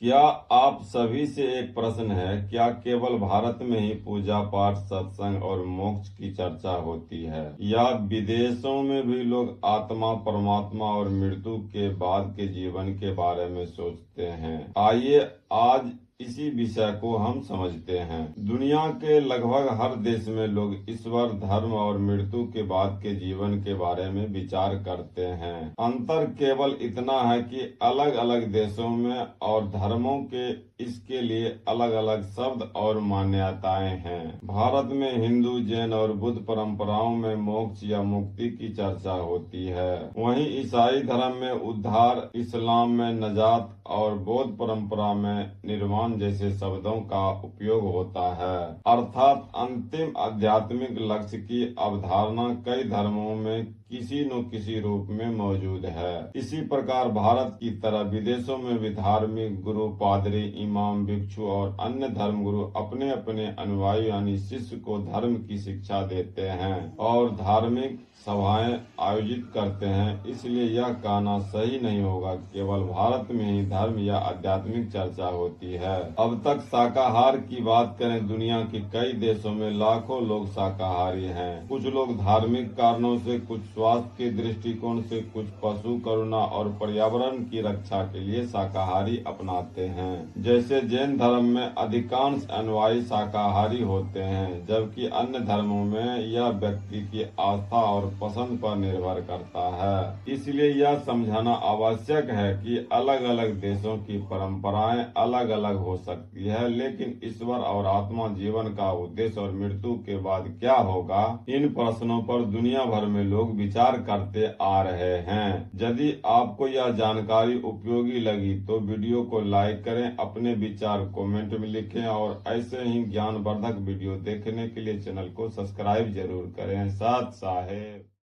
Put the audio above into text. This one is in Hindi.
क्या आप सभी से एक प्रश्न है, क्या केवल भारत में ही पूजा पाठ, सत्संग और मोक्ष की चर्चा होती है, या विदेशों में भी लोग आत्मा, परमात्मा और मृत्यु के बाद के जीवन के बारे में सोचते हैं? आइए आज इसी विषय को हम समझते हैं। दुनिया के लगभग हर देश में लोग ईश्वर, धर्म और मृत्यु के बाद के जीवन के बारे में विचार करते हैं। अंतर केवल इतना है कि अलग अलग देशों में और धर्मों के इसके लिए अलग अलग शब्द और मान्यताएं हैं। भारत में हिंदू, जैन और बुद्ध परंपराओं में मोक्ष या मुक्ति की चर्चा होती है। वहीं ईसाई धर्म में उद्धार, इस्लाम में नजात और बौद्ध परंपरा में निर्वाण जैसे शब्दों का उपयोग होता है। अर्थात अंतिम आध्यात्मिक लक्ष्य की अवधारणा कई धर्मों में किसी न किसी रूप में मौजूद है। इसी प्रकार भारत की तरह विदेशों में भी धार्मिक गुरु, पादरी, इमाम, भिक्षु और अन्य धर्म गुरु अपने अपने अनुयायी यानी शिष्य को धर्म की शिक्षा देते हैं और धार्मिक सभाएं आयोजित करते हैं। इसलिए यह कहना सही नहीं होगा केवल भारत में ही धर्म या आध्यात्मिक चर्चा होती है। अब तक शाकाहार की बात करें, दुनिया के कई देशों में लाखों लोग शाकाहारी हैं। कुछ लोग धार्मिक कारणों से, कुछ स्वास्थ्य के दृष्टिकोण से, कुछ पशु करुणा और पर्यावरण की रक्षा के लिए शाकाहारी अपनाते हैं। जैसे जैन धर्म में अधिकांश अनुयायी शाकाहारी होते हैं, जबकि अन्य धर्मों में यह व्यक्ति की आस्था और पसंद पर निर्भर करता है। इसलिए यह समझाना आवश्यक है कि अलग अलग देशों की परंपराएं अलग अलग हो सकती है, लेकिन ईश्वर और आत्मा, जीवन का उद्देश्य और मृत्यु के बाद क्या होगा, इन प्रश्नों पर दुनिया भर में लोग विचार करते आ रहे हैं। यदि आपको यह जानकारी उपयोगी लगी तो वीडियो को लाइक करें, अपने विचार कमेंट में लिखें और ऐसे ही ज्ञानवर्धक वीडियो देखने के लिए चैनल को सब्सक्राइब जरूर करें। साथ साहेब।